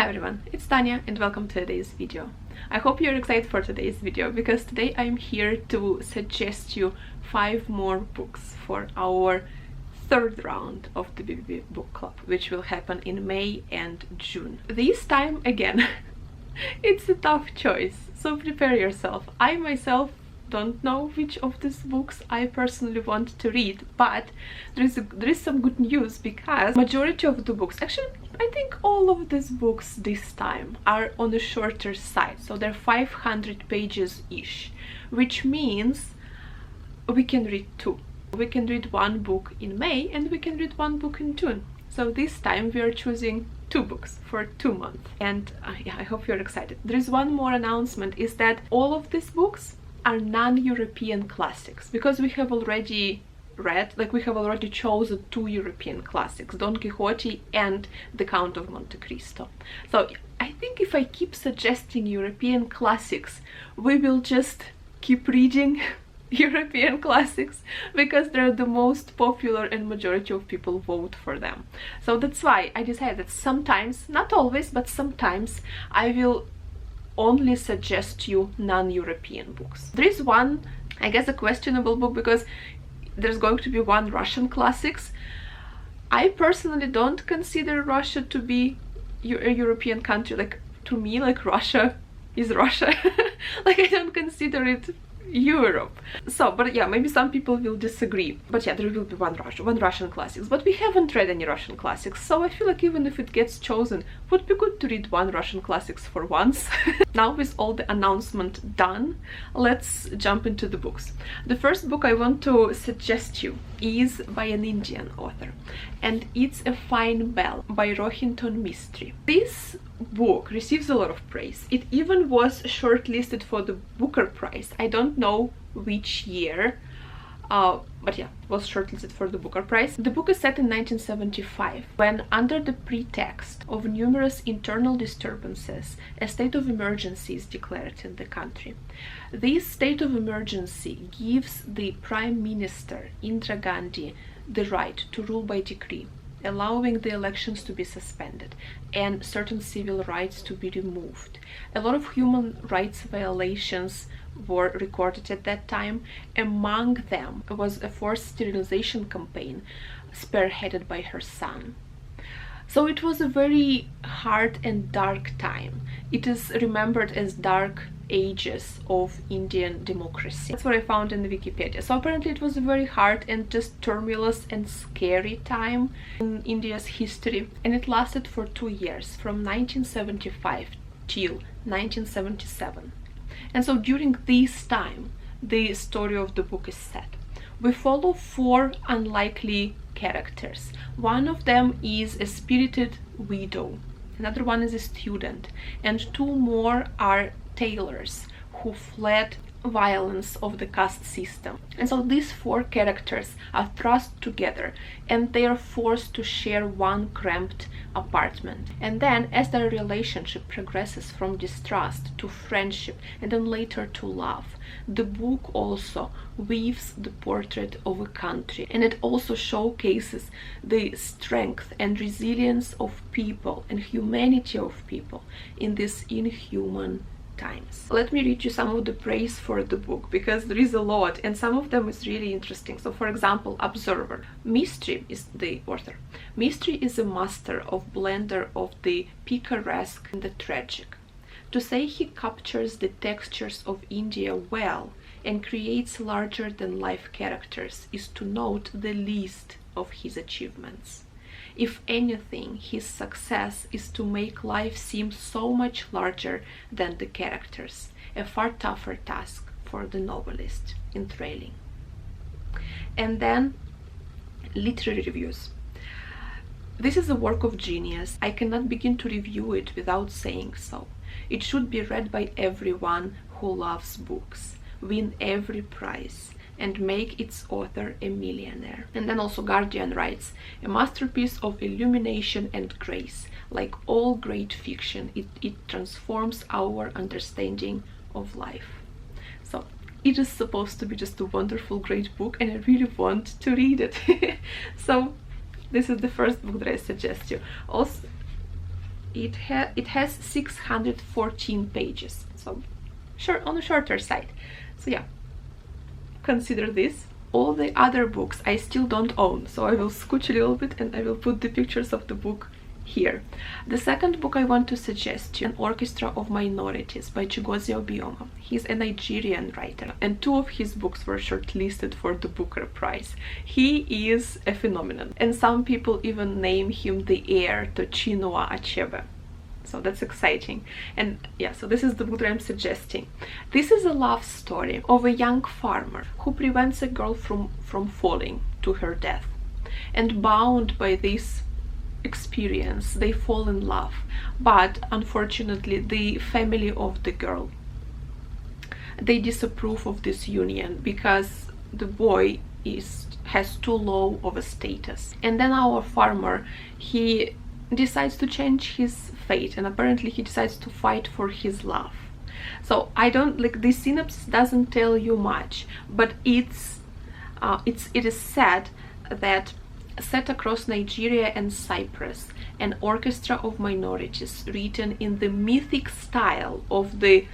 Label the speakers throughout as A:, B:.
A: Hi everyone, it's Tanya and welcome to today's video. I hope you're excited for today's video because today I'm here to suggest you 5 more books for our third round of the BBB book club, which will happen in May and June. This time again, it's a tough choice, so prepare yourself. I myself don't know which of these books I personally want to read, but there is some good news because majority of the books, actually I think all of these books this time, are on the shorter side, so they're 500 pages ish, which means we can read 2. We can read 1 book in May and we can read 1 book in June. So this time we are choosing 2 books for 2 months, and yeah, I hope you're excited. There is one more announcement, is that all of these books are non-European classics, because we have already chosen 2 European classics, Don Quixote and The Count of Monte Cristo. So I think if I keep suggesting European classics, we will just keep reading European classics because they're the most popular and majority of people vote for them. So that's why I decided that sometimes, not always, but sometimes I will only suggest you non-European books. There is one, I guess, a questionable book because there's going to be 1 Russian classics. I personally don't consider Russia to be a European country. Like, to me, like, Russia is Russia. Like, I don't consider it Europe. So, but yeah, maybe some people will disagree. But yeah, there will be one Russian classics. But we haven't read any Russian classics, so I feel like even if it gets chosen, it would be good to read 1 Russian classics for once. Now, with all the announcement done, let's jump into the books. The first book I want to suggest you is by an Indian author, and it's A Fine Bell by Rohinton Mistry. This book receives a lot of praise. It even was shortlisted for the Booker Prize. I don't know which year, but yeah, it was shortlisted for the Booker Prize. The book is set in 1975, when, under the pretext of numerous internal disturbances, a state of emergency is declared in the country. This state of emergency gives the Prime Minister, Indira Gandhi, the right to rule by decree, allowing the elections to be suspended and certain civil rights to be removed. A lot of human rights violations were recorded at that time. Among them was a forced sterilization campaign spearheaded by her son. So it was a very hard and dark time. It is remembered as dark ages of Indian democracy. That's what I found in the Wikipedia. So apparently it was a very hard and just tumultuous and scary time in India's history, and it lasted for 2 years, from 1975 till 1977. And so during this time, the story of the book is set. We follow 4 unlikely characters. One of them is a spirited widow, another one is a student, and 2 more are tailors who fled violence of the caste system. And so these 4 characters are thrust together and they are forced to share 1 cramped apartment. And then, as their relationship progresses from distrust to friendship and then later to love, the book also weaves the portrait of a country, and it also showcases the strength and resilience of people and humanity of people in this inhuman times. Let me read you some of the praise for the book, because there is a lot and some of them is really interesting. So, for example, Observer. Mistry is the author. Mistry is a master of blender of the picaresque and the tragic. To say he captures the textures of India well and creates larger than life characters is to note the least of his achievements. If anything, his success is to make life seem so much larger than the characters, a far tougher task for the novelist, enthralling. And then, literary reviews. This is a work of genius. I cannot begin to review it without saying so. It should be read by everyone who loves books, win every prize, and make its author a millionaire. And then also Guardian writes, a masterpiece of illumination and grace. Like all great fiction, it transforms our understanding of life. So it is supposed to be just a wonderful, great book, and I really want to read it. So this is the first book that I suggest you. Also, it has 614 pages, so on the shorter side. So yeah, consider this. All the other books I still don't own, so I will scooch a little bit and I will put the pictures of the book here. The second book I want to suggest you, An Orchestra of Minorities by Chigozie Obioma. He's a Nigerian writer, and 2 of his books were shortlisted for the Booker Prize. He is a phenomenon, and some people even name him the heir to Chinua Achebe. So that's exciting. And yeah, so this is the book that I'm suggesting. This is a love story of a young farmer who prevents a girl from falling to her death. And bound by this experience, they fall in love. But unfortunately, the family of the girl, they disapprove of this union because the boy has too low of a status. And then our farmer, he decides to change his fate, and apparently he decides to fight for his love. So I don't like, the synopsis doesn't tell you much, but it is said that set across Nigeria and Cyprus, an orchestra of minorities written in the mythic style of the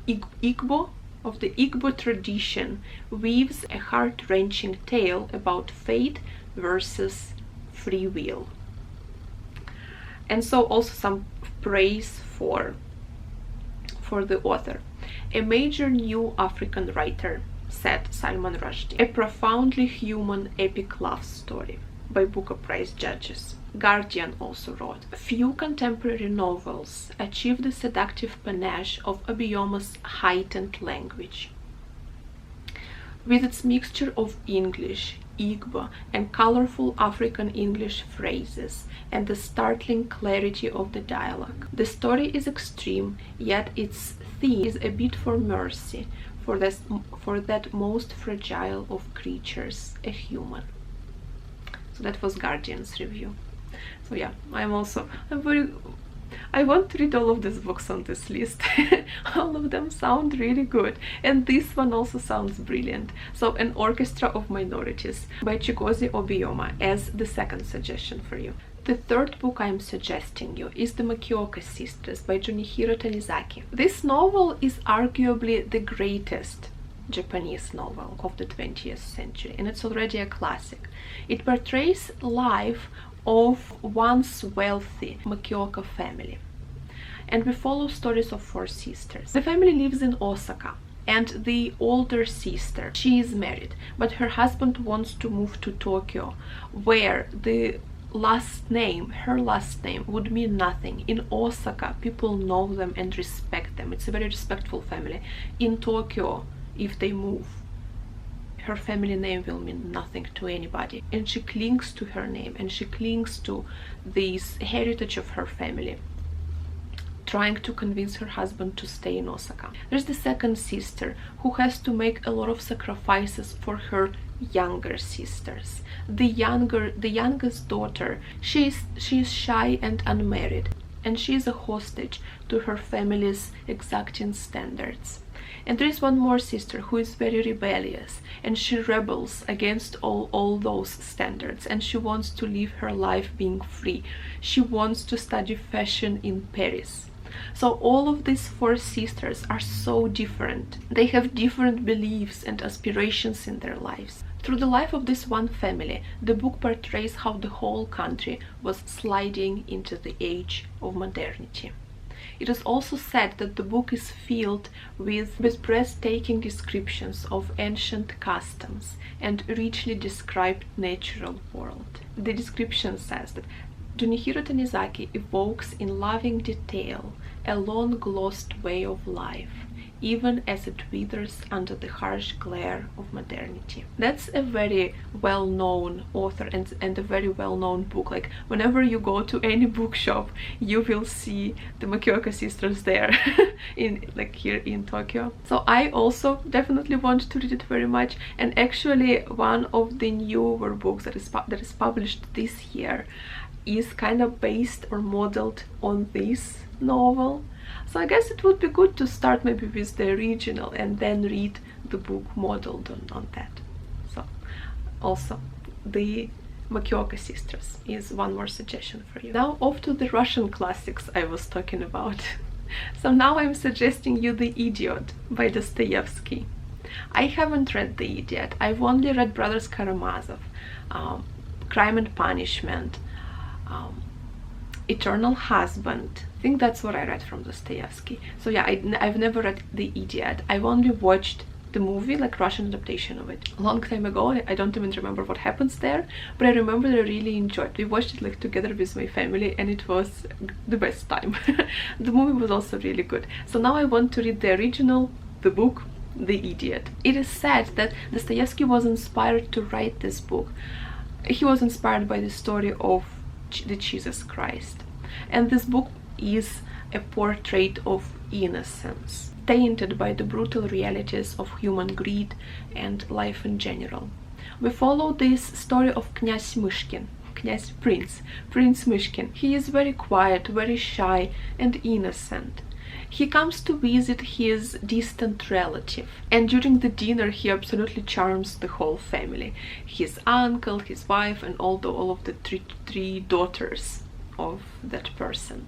A: Igbo tradition weaves a heart-wrenching tale about fate versus free will. And so also some praise for the author. A major new African writer, said Salman Rushdie. A profoundly human epic love story by Booker Prize judges. Guardian also wrote, few contemporary novels achieve the seductive panache of Obioma's heightened language. With its mixture of English, Igbo, and colorful African English phrases, and the startling clarity of the dialogue. The story is extreme, yet its theme is a bid for mercy for that most fragile of creatures, a human. So that was Guardian's review. So yeah, I want to read all of these books on this list. All of them sound really good, and this one also sounds brilliant. So An Orchestra of Minorities by Chigozie Obioma as the second suggestion for you. The third book I am suggesting you is The Makioca Sisters by Junichiro Tanizaki. This novel is arguably the greatest Japanese novel of the 20th century, and it's already a classic. It portrays life of once wealthy Makioca family, and we follow stories of 4 sisters. The family lives in Osaka, and the older sister, she is married, but her husband wants to move to Tokyo, where her last name would mean nothing. In Osaka, people know them and respect them. It's a very respectful family. In Tokyo, if they move, her family name will mean nothing to anybody, and she clings to her name, and she clings to this heritage of her family, trying to convince her husband to stay in Osaka. There's the second sister, who has to make a lot of sacrifices for her younger sisters. The youngest daughter, she is shy and unmarried, and she is a hostage to her family's exacting standards. And there is one more sister who is very rebellious, and she rebels against all those standards, and she wants to live her life being free. She wants to study fashion in Paris. So all of these 4 sisters are so different. They have different beliefs and aspirations in their lives. Through the life of this one family, the book portrays how the whole country was sliding into the age of modernity. It is also said that the book is filled with breathtaking descriptions of ancient customs and richly described natural world. The description says that Junichiro Tanizaki evokes in loving detail a long-lost way of life, even as it withers under the harsh glare of modernity. That's a very well-known author and a very well-known book. Like, whenever you go to any bookshop, you will see the Makioca Sisters there here in Tokyo. So I also definitely want to read it very much, and actually one of the newer books that is published this year is kind of based or modeled on this novel. So I guess it would be good to start maybe with the original and then read the book modeled on that. So also the Makioca Sisters is one more suggestion for you. Now off to the Russian classics I was talking about. So now I'm suggesting you The Idiot by Dostoevsky. I haven't read The Idiot. I've only read Brothers Karamazov, Crime and Punishment, Eternal Husband. I think that's what I read from Dostoevsky. So yeah, I've never read The Idiot. I've only watched the movie, like Russian adaptation of it, a long time ago. I don't even remember what happens there, but I remember that I really enjoyed. We watched it like together with my family, and it was the best time. The movie was also really good. So now I want to read the original, the book, The Idiot. It is said that Dostoevsky was inspired to write this book. He was inspired by the story of the Jesus Christ, and this book is a portrait of innocence, tainted by the brutal realities of human greed and life in general. We follow this story of Prince Myshkin. He is very quiet, very shy and innocent. He comes to visit his distant relative, and during the dinner he absolutely charms the whole family. His uncle, his wife, and all of the three daughters of that person.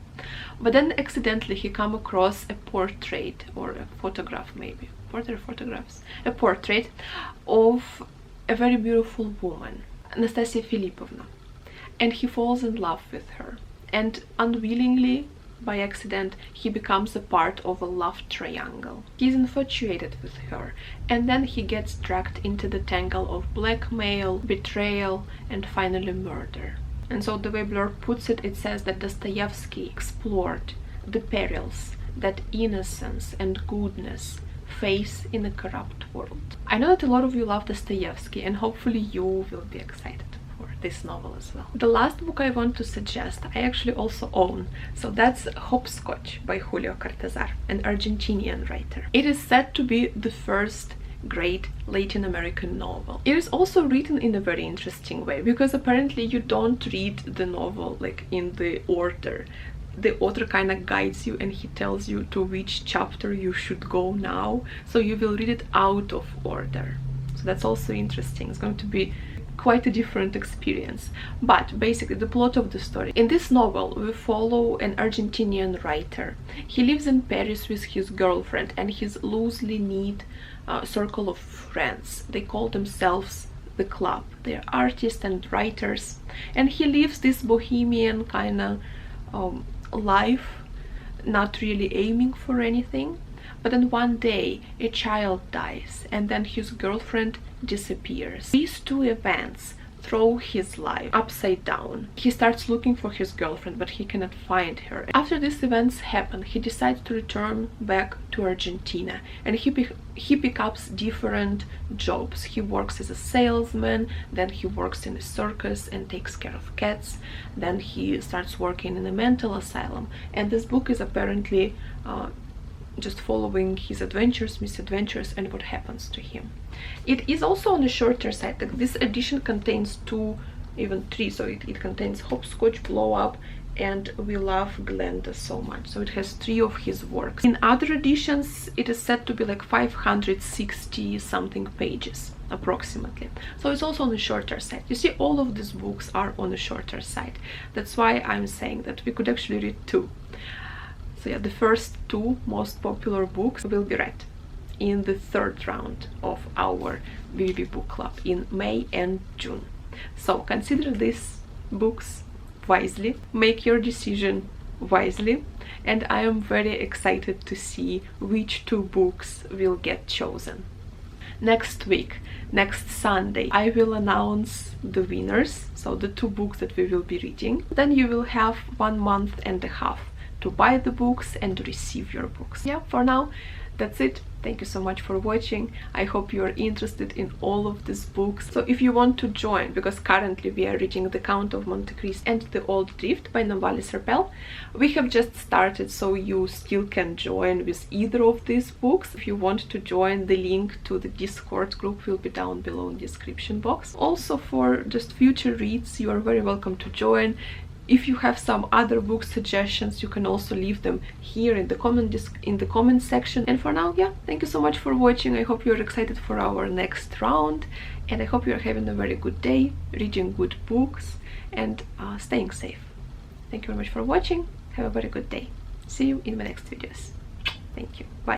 A: But then accidentally he come across a portrait, or a photograph, maybe a portrait of a very beautiful woman, Anastasia Filipovna, and he falls in love with her, and unwillingly, by accident, he becomes a part of a love triangle. He's infatuated with her, and then he gets dragged into the tangle of blackmail, betrayal, and finally murder. And so the way Blur puts it, it says that Dostoevsky explored the perils that innocence and goodness face in a corrupt world. I know that a lot of you love Dostoevsky, and hopefully you will be excited for this novel as well. The last book I want to suggest I actually also own, so that's Hopscotch by Julio Cortázar, an Argentinian writer. It is said to be the first great Latin American novel. It is also written in a very interesting way, because apparently you don't read the novel like in the order. The author kind of guides you, and he tells you to which chapter you should go now, so you will read it out of order. So that's also interesting. It's going to be quite a different experience. But basically the plot of the story, in this novel we follow an Argentinian writer. He lives in Paris with his girlfriend and his loosely knit circle of friends. They call themselves the club. They're artists and writers, and he lives this bohemian kind of life, not really aiming for anything. But then one day a child dies, and then his girlfriend disappears. These two events throw his life upside down. He starts looking for his girlfriend, but he cannot find her. After these events happen, he decides to return back to Argentina, and he picks up different jobs. He works as a salesman, then he works in a circus and takes care of cats, then he starts working in a mental asylum. And this book is apparently just following his adventures, misadventures, and what happens to him. It is also on the shorter side. Like, this edition contains 2, even 3, so it contains Hopscotch, Blow Up, and We Love Glenda So Much. So it has 3 of his works. In other editions it is said to be like 560 something pages approximately, so it's also on the shorter side. You see, all of these books are on the shorter side. That's why I'm saying that we could actually read 2. So yeah, the first 2 most popular books will be read in the 3rd round of our BBB book club in May and June. So consider these books wisely, make your decision wisely, and I am very excited to see which 2 books will get chosen. Next week, next Sunday, I will announce the winners, so the 2 books that we will be reading. Then you will have 1.5 months to buy the books and receive your books. Yeah, for now, that's it. Thank you so much for watching. I hope you are interested in all of these books. So if you want to join, because currently we are reading The Count of Monte Cristo and The Old Drift by Navalis Serpel, we have just started, so you still can join with either of these books. If you want to join, the link to the Discord group will be down below in the description box. Also, for just future reads, you are very welcome to join. If you have some other book suggestions, you can also leave them here in the comment section. And for now, yeah, thank you so much for watching. I hope you're excited for our next round, and I hope you're having a very good day, reading good books, and staying safe. Thank you very much for watching. Have a very good day. See you in my next videos. Thank you. Bye.